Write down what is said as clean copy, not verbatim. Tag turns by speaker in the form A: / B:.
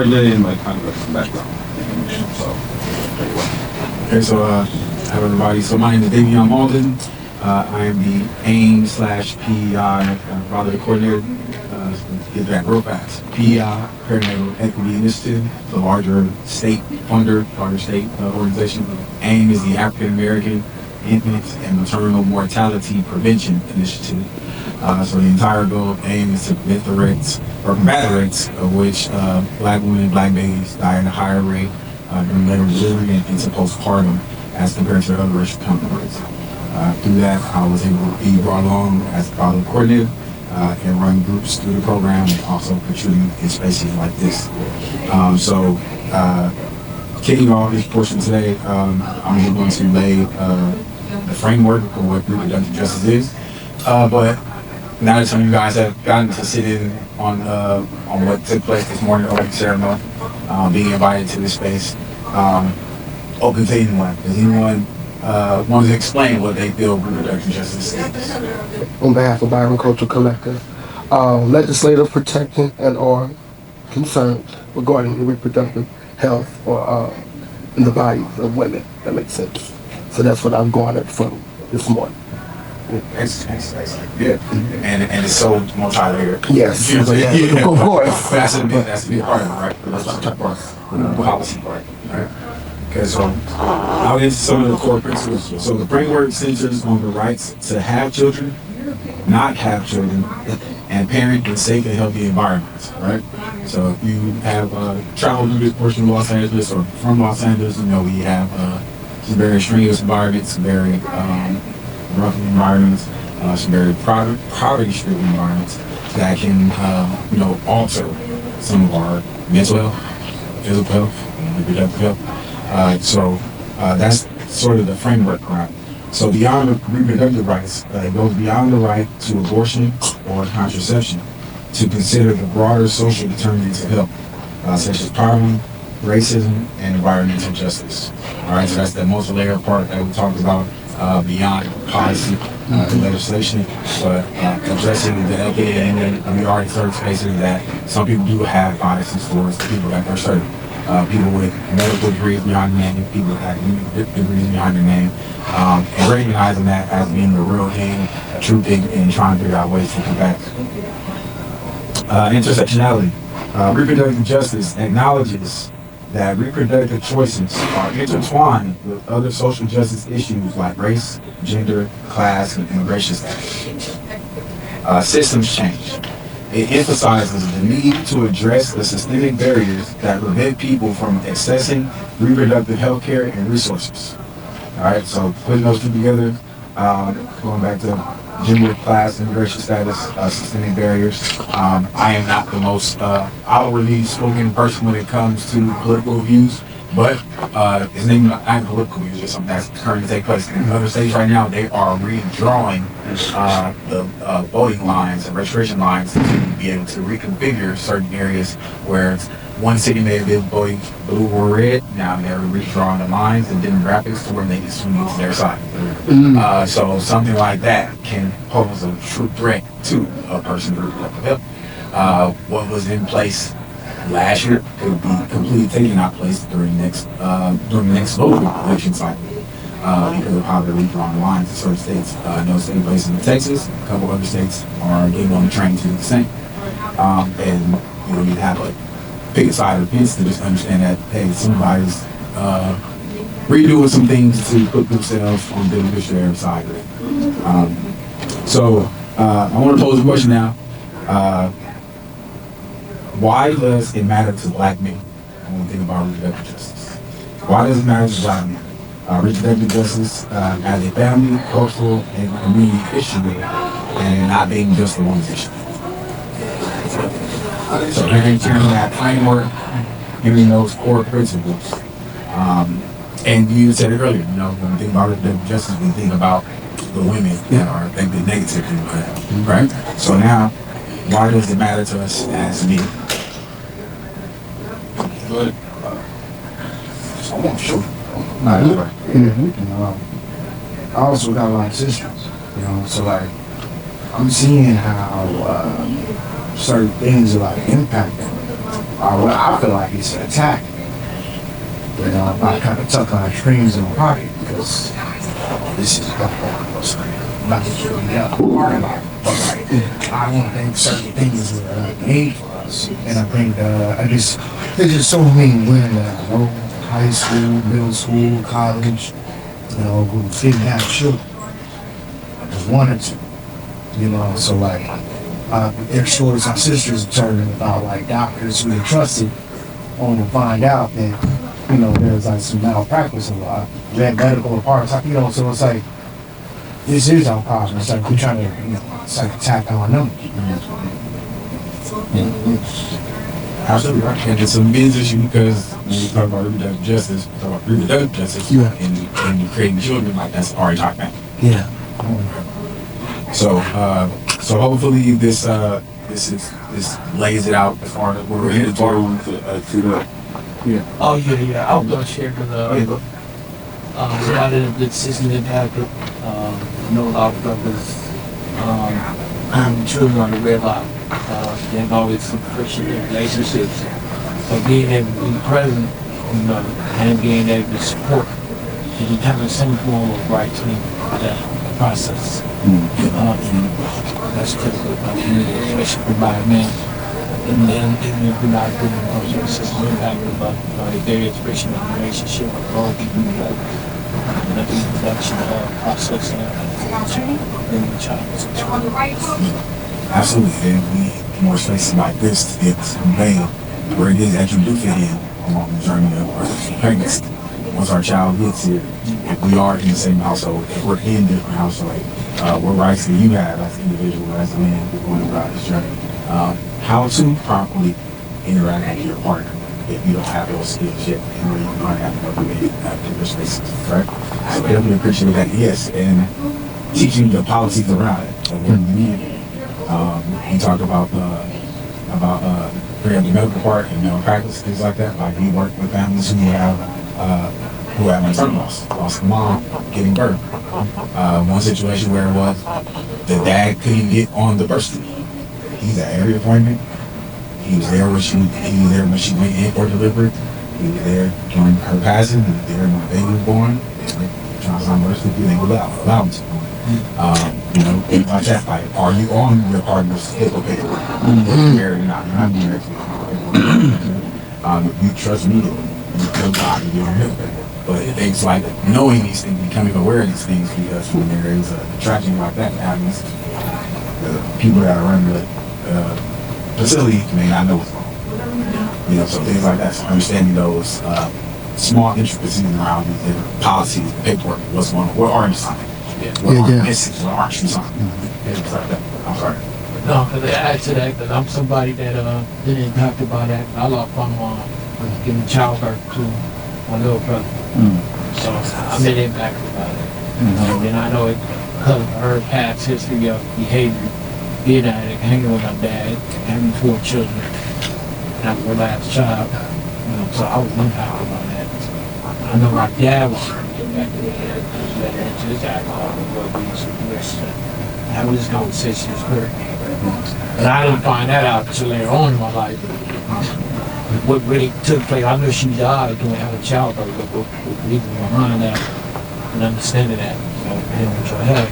A: started it and like kind of some background. So,
B: Okay, so hello everybody. So my name is Davion Malden. I am the AIM/PEI Reproductive Coordinator. Get that real fast. PEI, Perinatal Equity Initiative, the larger state funder, larger state organization. AIM is the African American Infant and Maternal Mortality Prevention Initiative. So the entire goal of AIM is to prevent the rates, or combat the rates of which black women and black babies die at a higher rate during labor and delivery and into postpartum as compared to other racial counterparts. Through that, I was able to be brought along as a product coordinator and run groups through the program and also contribute in spaces like this. Kicking off this portion today, I'm going to lay the framework for what reproductive justice is. But now that some of you guys have gotten to sit in on what took place this morning, the opening ceremony, being invited to this space, open to anyone. Does anyone want to explain what they feel reproductive justice is?
C: On behalf of Byron Cultural Collective, legislative protection and or concerns regarding reproductive health or in the bodies of women. That makes sense. So that's what I've garnered from this morning.
B: Excellent. Yeah. And it's so multi-layered.
C: Yes.
B: Of
C: course.
B: That's a big part of it, right? That's the part, the policy part, right? Okay, so I'll get into some of the core principles. So the framework centers on the rights to have children, not have children, and parent in safe and healthy environments, right? So if you have traveled through this portion of Los Angeles or from Los Angeles, you know we have some very strenuous environments, some very rough environments, some very poverty-stricken environments that can, alter some of our mental health, physical health, and reproductive health. So that's sort of the framework around it. So beyond the reproductive rights, it goes beyond the right to abortion or contraception to consider the broader social determinants of health, such as poverty, racism, and environmental justice. All right, so that's the multi-layered part that we talked about beyond policy and legislation, but addressing the equity, and then we already started spaces that some people do have biases towards the people that are certain. People with medical degrees behind their name, people with academic degrees behind their name, and recognizing that as being the real thing, a true thing, and trying to figure out ways to combat it. Intersectionality. Reproductive justice acknowledges that reproductive choices are intertwined with other social justice issues like race, gender, class, and immigration status. Systems change. It emphasizes the need to address the systemic barriers that prevent people from accessing reproductive health care and resources. All right, so putting those two together, going back to gender, class, immigration status, systemic barriers. I am not the most outwardly spoken person when it comes to political views, but it's not political views, it's something that's currently taking place in other states right now. They are redrawing the voting lines and registration lines to be able to reconfigure certain areas where one city may have been voting blue or red. Now they're redrawing the lines and demographics to where they can swing to their side. So something like that can pose a true threat to a person's reproductive health. What was in place last year could be completely taken out of place during the next local election cycle because of how they're redrawing the lines in certain states. I know it's taking place in Texas. A couple other states are getting on the train to do the same. And you have a pick a side of the fence to just understand that, hey, somebody's redoing some things to put themselves on the beneficiary side of it. So I want to pose a question now. Why does it matter to black men when we think about reproductive justice? Why does it matter to black men? Reproductive justice as a family, cultural, and community issue, and not being just a woman's issue. So hearing that framework, hearing those core principles, and you said it earlier, when we think about reproductive justice, we think about the women that are affected negatively by that, right? So now, why does it matter to us as men?
A: Good.
D: I want to show. I also got a lot of sisters, so like, I'm seeing how certain things are like impacting Well, I feel like it's an attack. But I kind of tuck our dreams in my pocket because this is what I'm not just really part of it. But like, I want to think certain things were made for us. And I think there's just so many women that I know, high school, middle school, college, who didn't have children. Just wanted to, so like, their stories on sisters determined about like doctors who they trusted only to find out that there's like some malpractice and read medical reports, so it's like this is our problem. It's like we're trying to it's like attack our numbers.
B: Absolutely right. And it's a men's issue because when we talk about reproductive justice, we talk about reproductive justice and creating children, like that's already talked about.
C: Yeah.
B: So hopefully this lays it out as far as where we're headed toward to the.
E: Yeah. Oh yeah. I was gonna share because a lot of the decisions impacted. A lot of brothers, children on the red line. There's always some friction in relationships. So being able to be present, and being able to support, to determine some form of right to that process. That's typical of the community, especially for black men. And then even if we're not doing the system impacted, but if there is friction in the relationship, or people like the reproduction process in the child.
B: Absolutely, and we need more spaces like this to get conveyed where it is that you do fit in along the journey of pregnancy. Once our child gets here, if we are in the same household, if we're in different households, what rights do you have as an individual, as a man, going about this journey? How to properly interact with your partner if you don't have those skills yet, and where you're going to have to cultivate after those spaces, correct? So I definitely appreciate that, yes, and teaching the policies around it. We talked about the medical part and malpractice, things like that. Like we work with families who have maternal lost a mom giving birth. One situation where it was the dad couldn't get on the birth certificate. He's at every appointment. He was there when she went in for delivery. He was there during her passing. He was there when the baby was born. Trying to sign birth certificate, they would allow him to. Things like that. Like, are you on your partner's HIPAA paper? Married or not? You're not married. You trust me. You trust God. You're on HIPAA paper. But things like knowing these things, becoming aware of these things, because when there is a tragedy like that happens, the people that are running the facility may not know what's wrong. So things like that. So understanding those small intricacies around these different policies, paperwork, what's going on, what are you signing? What are you missing? What aren't you signing? Things like that. I'm sorry.
E: No, because I add to that, because I'm somebody that been impacted by that. I lost my mom giving childbirth to my little brother. So I've been impacted by that. And I know it because of her past history of behavior, being an addict, hanging with my dad, having 4 children, and I'm her last child. So I was impacted by that. I know my dad was impacted by that. Led into his alcohol and well-being situation. Having this conversation is hurt. But I didn't find that out until later on in my life. What really took place, I know she died doing having childbirth, but leaving behind that and understanding that, with your health.